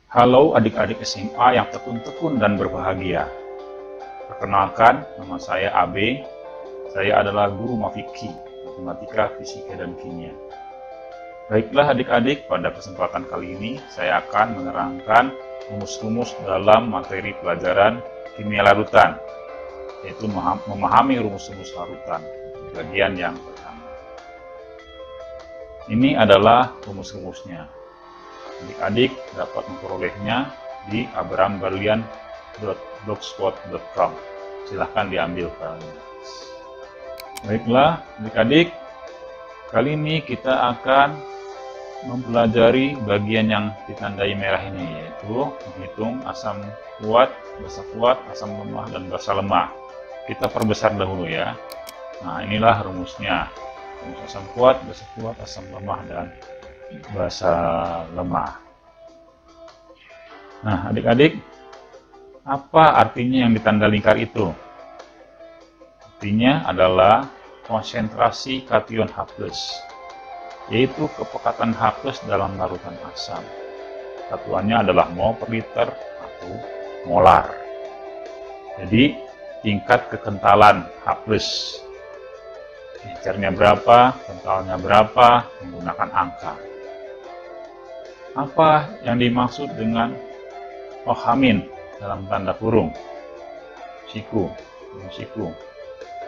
Halo adik-adik SMA yang tekun-tekun dan berbahagia. Perkenalkan, nama saya AB. Saya adalah guru Mafiki, Matematika, Fisika, dan Kimia. Baiklah adik-adik, pada kesempatan kali ini saya akan menerangkan rumus-rumus dalam materi pelajaran kimia larutan, yaitu memahami rumus-rumus larutan, bagian yang pertama. Ini adalah rumus-rumusnya. Adik-adik dapat memperolehnya di abramberlian.blogspot.com. Silahkan diambil filenya. Baiklah adik-adik, kali ini kita akan mempelajari bagian yang ditandai merah ini, yaitu menghitung asam kuat, basa kuat, asam lemah, dan basa lemah. Kita perbesar dahulu ya. Nah, inilah rumusnya. Rumus asam kuat, asam lemah, dan basa lemah. Nah, adik-adik, apa artinya yang ditanda lingkar itu? Artinya adalah konsentrasi kation H+, yaitu kepekatan H+ dalam larutan asam. Satuannya adalah mol per liter atau molar. Jadi, tingkat kekentalan H+. Encernya berapa, kentalnya berapa, menggunakan angka. Apa yang dimaksud dengan ohamin dalam tanda kurung? Siku.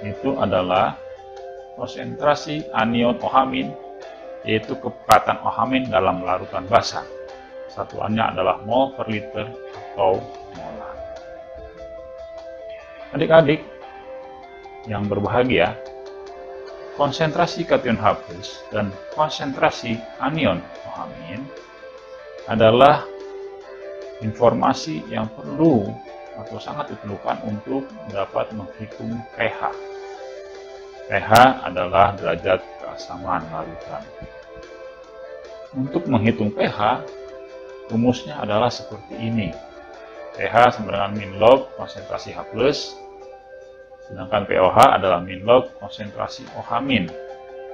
Itu adalah konsentrasi anion ohamin, yaitu kepekatan ohamin dalam larutan basa. Satuannya adalah mol per liter atau molar. Adik-adik yang berbahagia, konsentrasi kation H+ dan konsentrasi anion ohamin adalah informasi yang perlu atau sangat diperlukan untuk dapat menghitung pH. pH adalah derajat keasaman larutan. Untuk menghitung pH, rumusnya adalah seperti ini. pH sama dengan min log konsentrasi H+, sedangkan pOH adalah min log konsentrasi ohamin.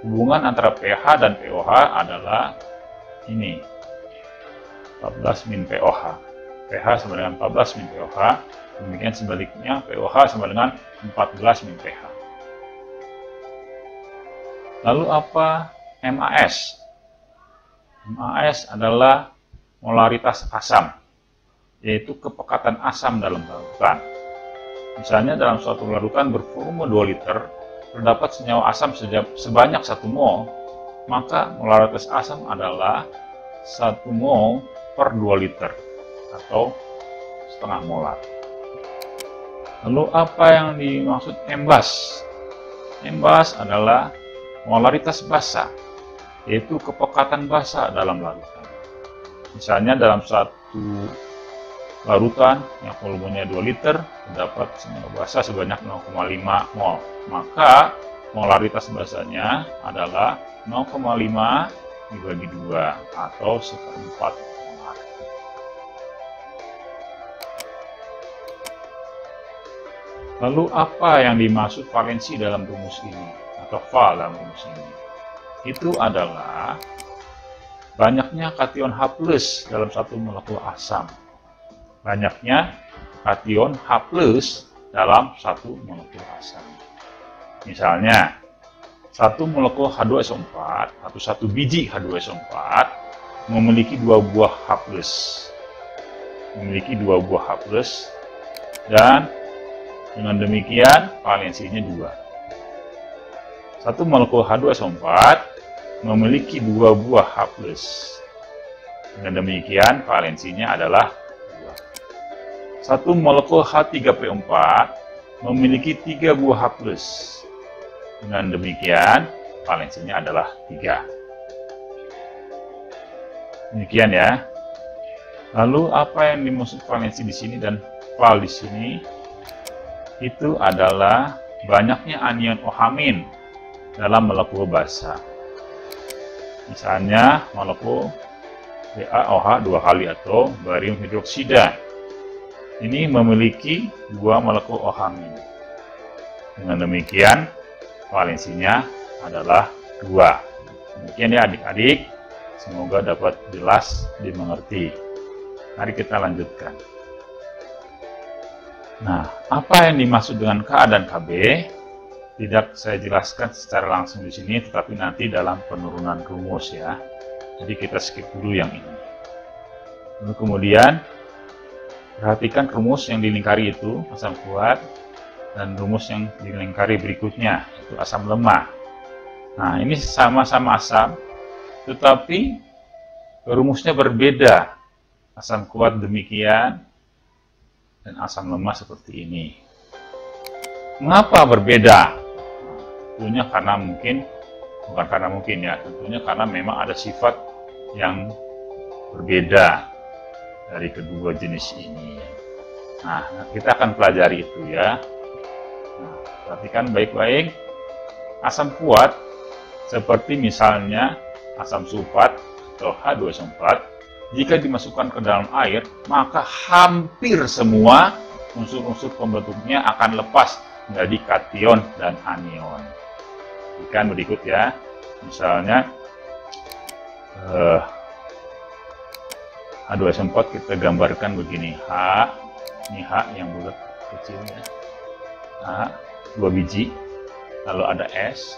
Hubungan antara pH dan pOH adalah ini, 14 min pOH. pH sama dengan 14 min pOH, demikian sebaliknya pOH sama dengan 14 min pH. Lalu apa MAS? MAS adalah molaritas asam, yaitu kepekatan asam dalam larutan. Misalnya dalam suatu larutan bervolume 2 liter, terdapat senyawa asam sebanyak 1 mol, maka molaritas asam adalah 1 mol per 2 liter atau setengah molar. Lalu apa yang dimaksud embas? Embas adalah molaritas basa, yaitu kepekatan basa dalam larutan. Misalnya dalam satu larutan yang volumenya 2 liter, terdapat senyawa basa sebanyak 0,5 mol. Maka molaritas basanya adalah 0,5 dibagi 2 atau 1/4 molar. Lalu apa yang dimaksud valensi dalam rumus ini atau val dalam rumus ini? Itu adalah banyaknya kation H+ dalam satu molekul asam. Banyaknya kation H+ dalam satu molekul asam. Misalnya, satu molekul H2SO4 atau satu biji H2SO4 memiliki 2 buah H+. Dan dengan demikian valensinya 2. Satu molekul H2SO4 memiliki 2 buah H+. Dengan demikian valensinya adalah 2. Satu molekul H3PO4 memiliki 3 buah H+. Dengan demikian valensinya adalah 3. Demikian ya. Lalu apa yang dimaksud valensi di sini dan val di sini? Itu adalah banyaknya anion ohamin dalam molekul basa. Misalnya molekul BaOH 2 kali atau barium hidroksida. Ini memiliki 2 molekul ohamin. Dengan demikian valensinya adalah 2. Demikian ya adik-adik. Semoga dapat jelas dimengerti. Mari kita lanjutkan. Nah, apa yang dimaksud dengan Ka dan Kb tidak saya jelaskan secara langsung di sini, tetapi nanti dalam penurunan rumus ya. Jadi kita skip dulu yang ini. Lalu kemudian perhatikan rumus yang dilingkari itu asam kuat dan rumus yang dilingkari berikutnya itu asam lemah. Nah, ini sama-sama asam, tetapi rumusnya berbeda. Asam kuat demikian dan asam lemah seperti ini. Mengapa berbeda? Tentunya karena tentunya karena memang ada sifat yang berbeda dari kedua jenis ini. Nah, kita akan pelajari itu ya. Nah, perhatikan baik-baik. Asam kuat seperti misalnya asam sulfat atau H2SO4, jika dimasukkan ke dalam air, maka hampir semua unsur-unsur pembentuknya akan lepas menjadi kation dan anion. Ikan berikut ya, misalnya H2SO4 kita gambarkan begini, H, ini H yang bulat kecil ya, H 2 biji, lalu ada S,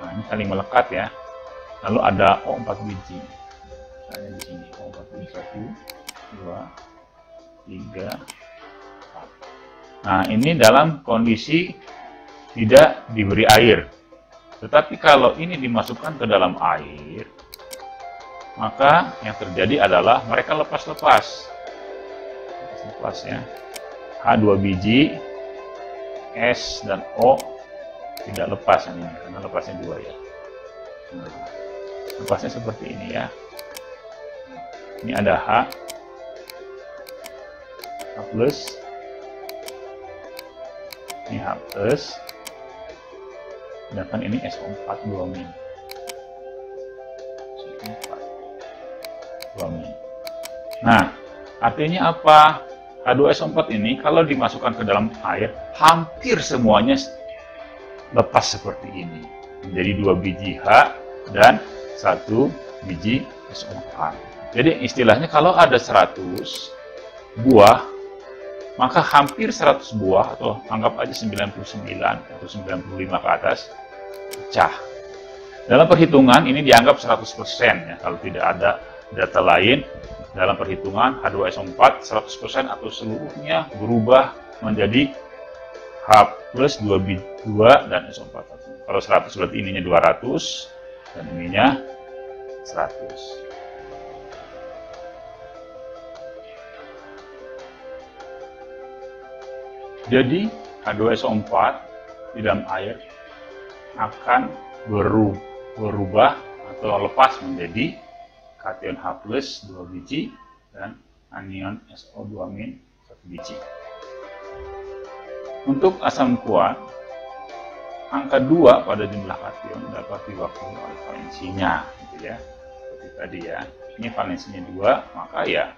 nah ini saling melekat ya, lalu ada O 4 biji, misalnya di sini O 4 biji, 1, 2, 3, 4. Nah ini dalam kondisi tidak diberi air, tetapi kalau ini dimasukkan ke dalam air, maka yang terjadi adalah mereka lepas-lepas ya. H2 biji, S dan O tidak lepas ini karena lepasnya 2 ya. Nah, lepasnya seperti ini ya. Ini ada H plus, ini H plus, sedangkan ini SO4 2-. Nah, artinya apa? H2SO4 ini kalau dimasukkan ke dalam air, hampir semuanya lepas seperti ini. Menjadi 2 biji H dan 1 biji SO4. Jadi istilahnya kalau ada 100 buah, maka hampir 100 buah atau anggap aja 99 atau 95 ke atas pecah. Dalam perhitungan ini dianggap 100% ya, kalau tidak ada data lain. Dalam perhitungan H2SO4 100% atau seluruhnya berubah menjadi H plus 2 dan SO4. Kalau 100 berarti ininya 200 dan ininya 100. Jadi H2SO4 di dalam air akan berubah atau lepas menjadi kation H plus 2 biji dan anion SO2- 1 biji. Untuk asam kuat, angka 2 pada jumlah kation dapat diwakili oleh valensinya, gitu ya. Seperti tadi ya, ini valensinya 2, maka ya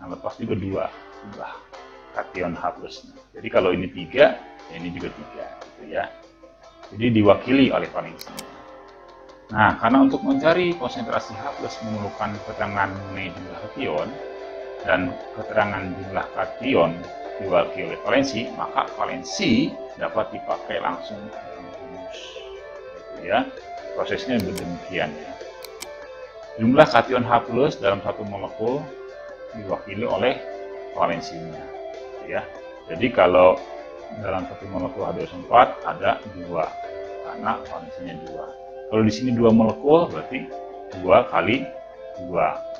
yang lepas juga 2 jumlah kation H plus. Jadi kalau ini 3, ya ini juga 3, gitu ya. Jadi diwakili oleh valensinya. Nah, karena untuk mencari konsentrasi H plus memerlukan keterangan mengenai jumlah kation dan keterangan jumlah kation diwakili oleh valensi, maka valensi dapat dipakai langsung dalam rumus. Gitu ya. Prosesnya demikian ya. Jumlah kation H plus dalam satu molekul diwakili oleh valensinya. Gitu ya. Jadi kalau dalam satu molekul H2SO4 ada 2 karena valensinya 2. Kalau di sini 2 molekul berarti 2 kali 2.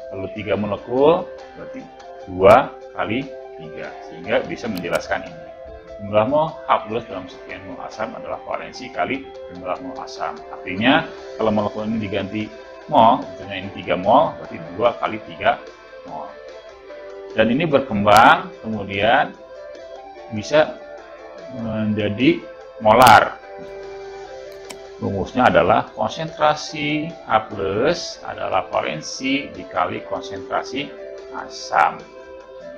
Kalau 3 molekul berarti 2 kali 3. Sehingga bisa menjelaskan ini. Jumlah mol H plus dalam sekian mol asam adalah valensi kali jumlah mol asam. Artinya kalau molekul ini diganti mol, misalnya ini 3 mol, berarti 2 kali 3 mol. Dan ini berkembang kemudian bisa menjadi molar. Rumusnya adalah konsentrasi H plus adalah valensi dikali konsentrasi asam.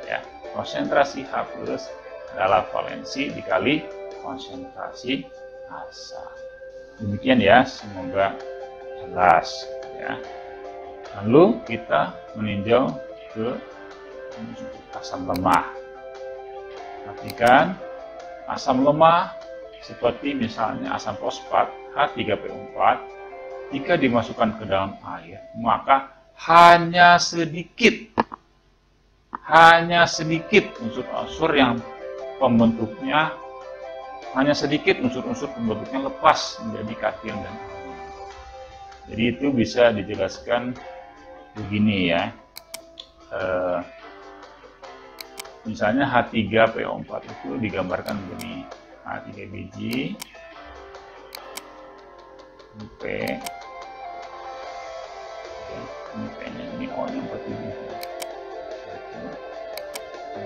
Ya, konsentrasi H plus adalah valensi dikali konsentrasi asam. Demikian ya, semoga jelas. Ya. Lalu kita meninjau ke asam lemah. Perhatikan, asam lemah seperti misalnya asam fosfat H3PO4, jika dimasukkan ke dalam air, maka hanya sedikit unsur-unsur yang pembentuknya, lepas menjadi kation dan anion. Jadi itu bisa dijelaskan begini ya. Misalnya H3PO4 itu digambarkan begini, H3 biji, P, ini P-nya, ini O-nya 4 biji. 1,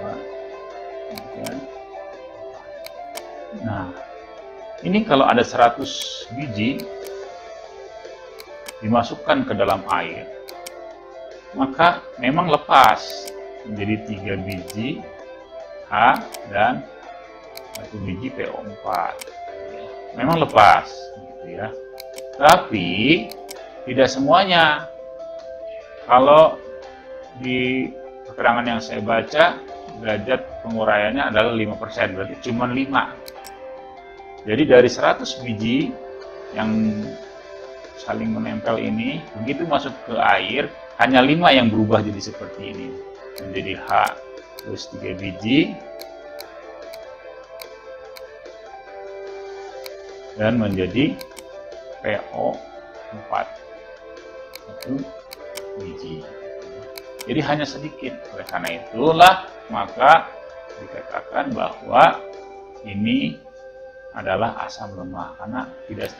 2, 3. Nah, ini kalau ada 100 biji dimasukkan ke dalam air, maka memang lepas menjadi 3 biji H dan 1 biji PO4. Memang lepas, gitu ya. Tapi tidak semuanya. Kalau di keterangan yang saya baca, derajat penguraiannya adalah 5%, berarti cuma 5. Jadi dari 100 biji yang saling menempel ini, begitu masuk ke air, hanya 5 yang berubah jadi seperti ini. Menjadi H plus 3 biji, dan menjadi PO4 1 biji. Jadi hanya sedikit. Oleh karena itulah maka dikatakan bahwa ini adalah asam lemah, karena tidak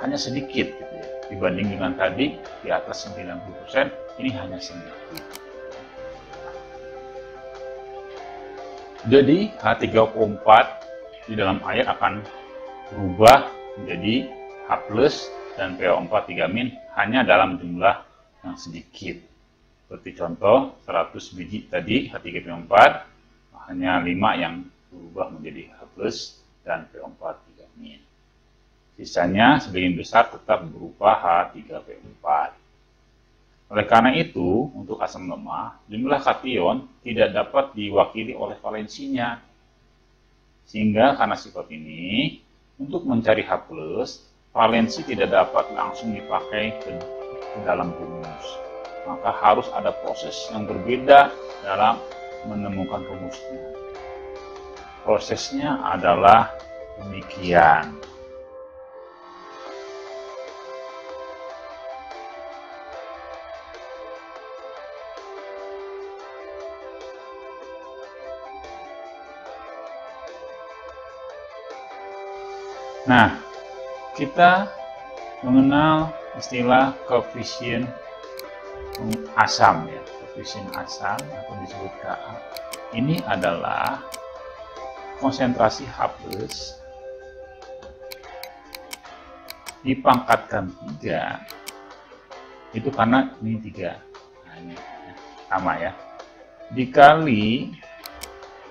hanya sedikit gitu ya. Dibanding dengan tadi di atas 90%, ini hanya sedikit. Jadi H3O4 di dalam air akan berubah menjadi H+ dan PO4 3- hanya dalam jumlah yang sedikit. Seperti contoh 100 biji tadi H3PO4, hanya 5 yang berubah menjadi H+ dan PO4 3-. Sisanya sebagian besar tetap berupa H3PO4. Oleh karena itu, untuk asam lemah, jumlah kation tidak dapat diwakili oleh valensinya. Sehingga karena sifat ini, untuk mencari H+, valensi tidak dapat langsung dipakai ke dalam rumus. Maka harus ada proses yang berbeda dalam menemukan rumusnya. Prosesnya adalah demikian. Nah, kita mengenal istilah koefisien asam ya, koefisien asam atau disebut Ka. Ini adalah konsentrasi H+ dipangkatkan 3, itu karena ini 3, nah ini ya, sama ya, dikali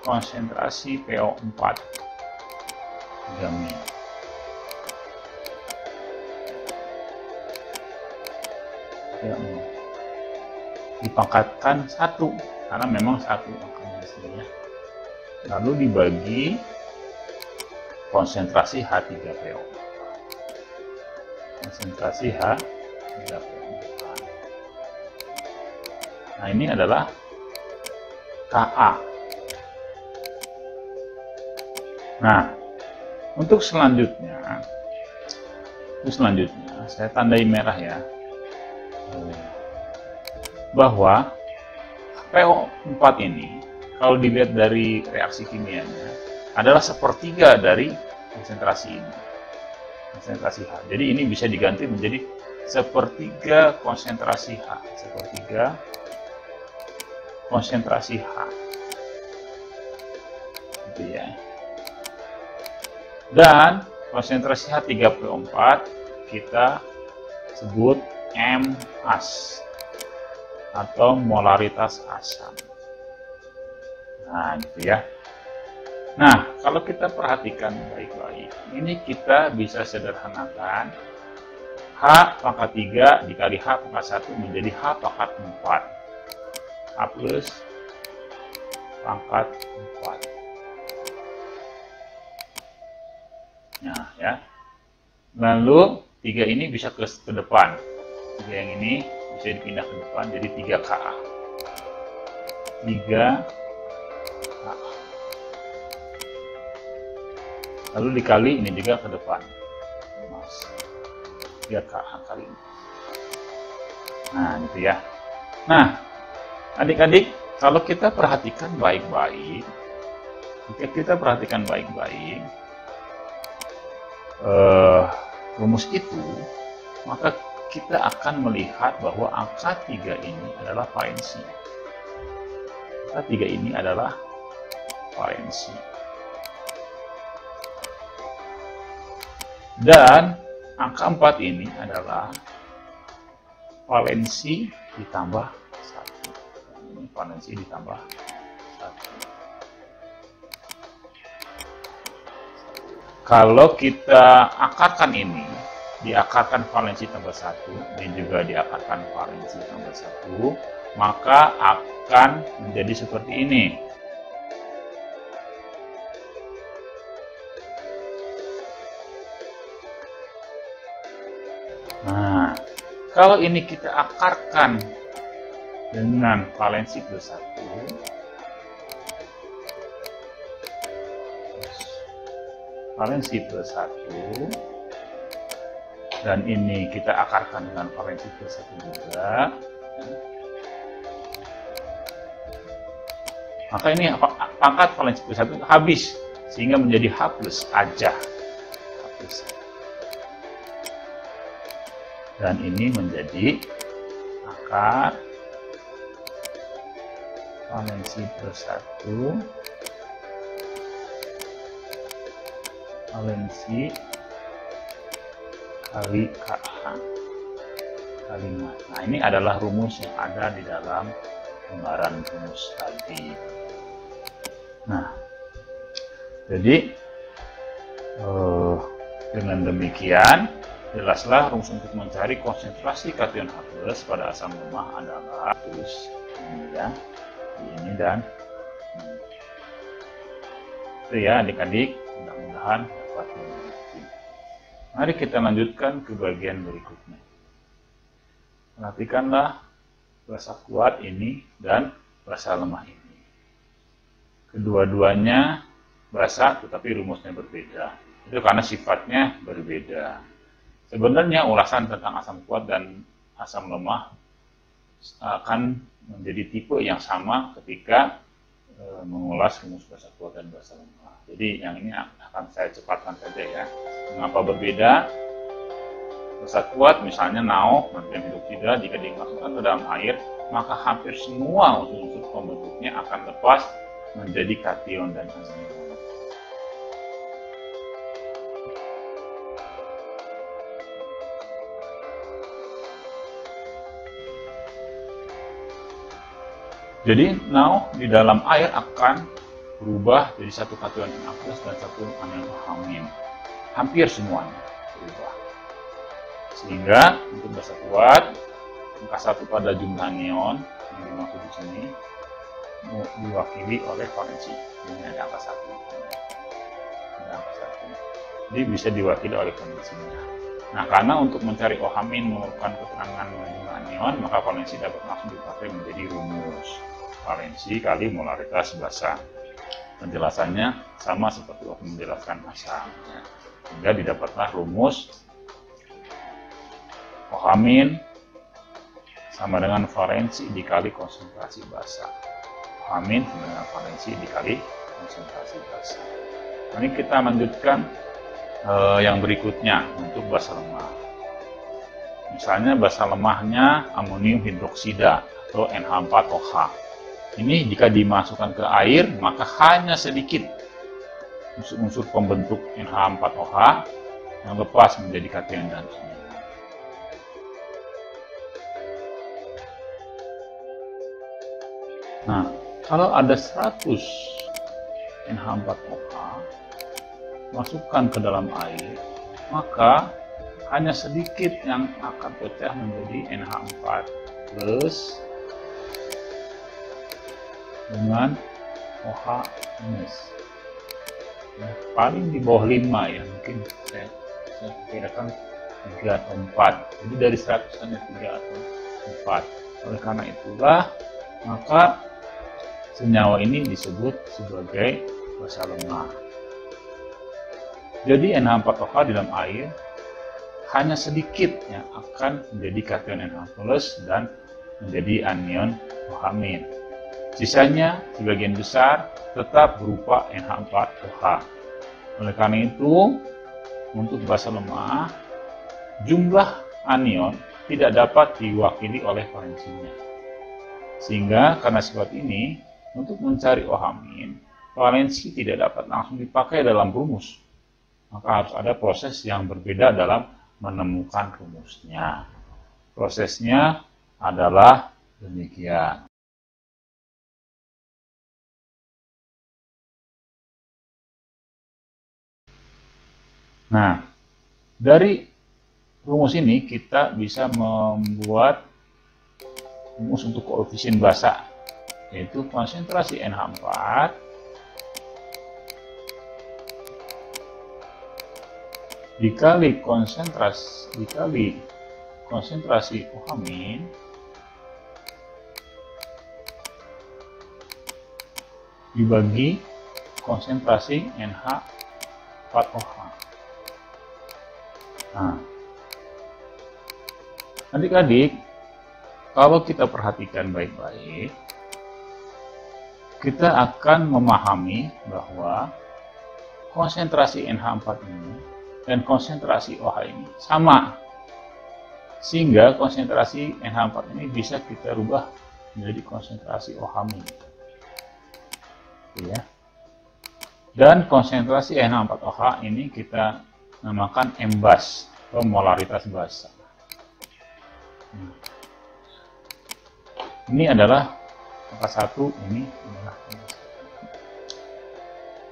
konsentrasi PO4 3-. Dipangkatkan 1 karena memang 1 angkanya hasilnya, lalu dibagi konsentrasi H3PO, konsentrasi H3PO4. Nah, ini adalah Ka. Nah, untuk selanjutnya saya tandai merah ya, bahwa PO4 ini kalau dilihat dari reaksi kimianya adalah sepertiga dari konsentrasi ini, konsentrasi H. Jadi ini bisa diganti menjadi sepertiga konsentrasi H, sepertiga konsentrasi H, gitu ya. Dan konsentrasi H3PO4 kita sebut MAs atau molaritas asam. Nah, gitu ya. Nah, kalau kita perhatikan baik-baik, ini kita bisa sederhanakan H pangkat 3 dikali H pangkat 1 menjadi H pangkat 4. H plus pangkat 4. Nah, ya. Lalu 3 ini bisa ke depan. 3 yang ini bisa dipindah ke depan jadi 3KA. 3KA. Lalu dikali ini juga ke depan. Mas. 3KA kali ini. Nah, gitu ya. Nah, adik-adik, kalau kita perhatikan baik-baik, rumus itu, maka kita akan melihat bahwa angka 3 ini adalah valensi. Angka 3 ini adalah valensi. Dan angka 4 ini adalah valensi ditambah 1. Ini valensi ditambah 1. Kalau kita akarkan ini, diakarkan valensi tambah 1, dan juga diakarkan valensi tambah 1, maka akan menjadi seperti ini. Nah, kalau ini kita akarkan dengan valensi plus 1, valensi plus 1, dan ini kita akarkan dengan valensi plus 1 juga, maka ini pangkat valensi plus 1 habis, sehingga menjadi H plus aja. H plus. Dan ini menjadi akar valensi plus 1 valensi kali KA kali 5. Nah, ini adalah rumus yang ada di dalam lembaran rumus tadi. Nah, jadi dengan demikian jelaslah rumus untuk mencari konsentrasi kation H+ pada asam lemah adalah terus ini ya, ini dan ini. Itu ya adik-adik, mudah-mudahan dapat mengerti. Mari kita lanjutkan ke bagian berikutnya. Perhatikanlah basa kuat ini dan basa lemah ini. Kedua-duanya basa tetapi rumusnya berbeda. Itu karena sifatnya berbeda. Sebenarnya ulasan tentang asam kuat dan asam lemah akan menjadi tipe yang sama ketika mengulas rumus basa kuat dan basa lemah. Jadi yang ini akan saya cepatkan saja ya. Mengapa berbeda? Basa kuat misalnya NaOH, natrium hidroksida, jika dimasukkan ke dalam air, maka hampir semua unsur-unsur pembentuknya akan lepas menjadi kation dan anion. Jadi NaOH di dalam air akan berubah jadi satu kation Na+ dan satu anion OH-. Hampir semuanya berubah. Sehingga untuk basa kuat, angka 1 pada jumlah anion yang dimaksud di sini diwakili oleh valensi. Ini ada angka 1. Ada angka 1. Jadi bisa diwakili oleh valensinya. Nah, karena untuk mencari OH- memerlukan keterangan mengenai jumlah anion, maka valensi dapat langsung dipakai menjadi rumus. Valensi kali molaritas basa. Penjelasannya sama seperti waktu menjelaskan asam. Sehingga didapatlah rumus OH- sama dengan valensi dikali konsentrasi basa. OH- sama dengan valensi dikali konsentrasi basa. Mari kita lanjutkan yang berikutnya untuk basa lemah. Misalnya basa lemahnya amonium hidroksida atau NH4OH. Ini jika dimasukkan ke air, maka hanya sedikit unsur-unsur pembentuk NH4OH yang lepas menjadi kation dan anion. Nah, kalau ada 100 NH4OH masukkan ke dalam air, maka hanya sedikit yang akan pecah menjadi NH4 plus dengan OH minus. Nah, paling di bawah 5 ya, mungkin saya kirakan 3 atau 4. Jadi dari 100 hanya 3 atau 4. Oleh karena itulah maka senyawa ini disebut sebagai basa lemah. Jadi NH4OH di dalam air hanya sedikit yang akan menjadi kation NH+ dan menjadi anion OH-. Sisanya sebagian besar tetap berupa NH4OH. Oleh karena itu, untuk basa lemah, jumlah anion tidak dapat diwakili oleh valensinya. Sehingga karena sifat ini, untuk mencari OH-, valensi tidak dapat langsung dipakai dalam rumus. Maka harus ada proses yang berbeda dalam menemukan rumusnya. Prosesnya adalah demikian. Nah, dari rumus ini kita bisa membuat rumus untuk koefisien basa, yaitu konsentrasi NH4 dikali konsentrasi OH- dibagi konsentrasi NH4OH. Nah, adik-adik, kalau kita perhatikan baik-baik, kita akan memahami bahwa konsentrasi NH4 ini dan konsentrasi OH ini sama. Sehingga konsentrasi NH4 ini bisa kita rubah menjadi konsentrasi OH-. Ya. Dan konsentrasi NH4OH ini kita namakan embas atau molaritas basa. Ini adalah angka 1, ini adalah angka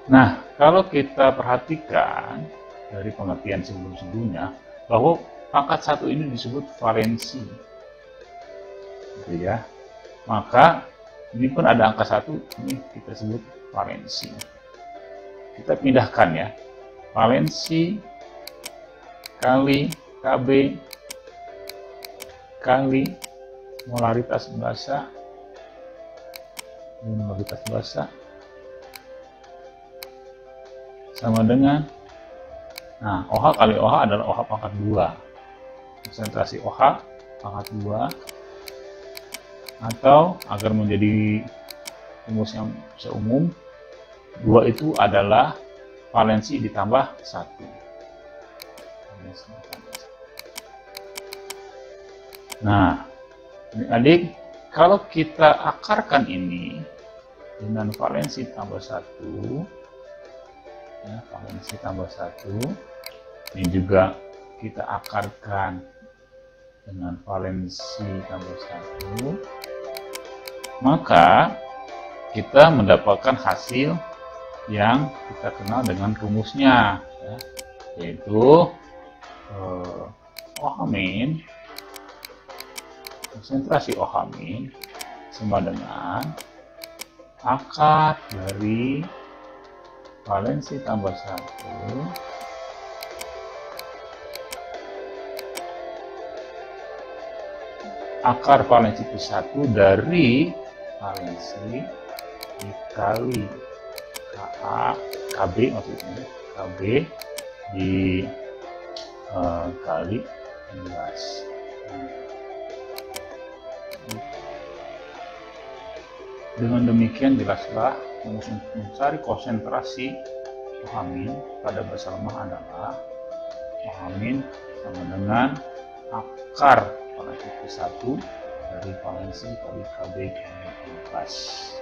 1. Nah, kalau kita perhatikan dari pengertian sebelum-sebelumnya bahwa pangkat 1 ini disebut valensi, gitu ya. Maka ini pun ada angka 1, ini kita sebut valensi. Kita pindahkan ya, valensi kali KB kali molaritas basa sama dengan, nah, OH kali OH adalah OH pangkat 2, konsentrasi OH pangkat 2, atau agar menjadi rumus yang seumum, 2 itu adalah valensi ditambah 1. Nah, adik, kalau kita akarkan ini dengan valensi tambah 1, ya, valensi tambah 1, ini juga kita akarkan dengan valensi tambah 1, maka kita mendapatkan hasil yang kita kenal dengan rumusnya, ya, yaitu OH-, konsentrasi OH- sama dengan akar dari valensi tambah 1 akar valensi plus 1 dari valensi dikali KB, maksudnya KB kali 11. Dengan demikian jelaslah untuk mencari konsentrasi OH- pada basa lemah adalah OH- sama dengan akar valensi plus 1 dari valensi kali KB kali 11.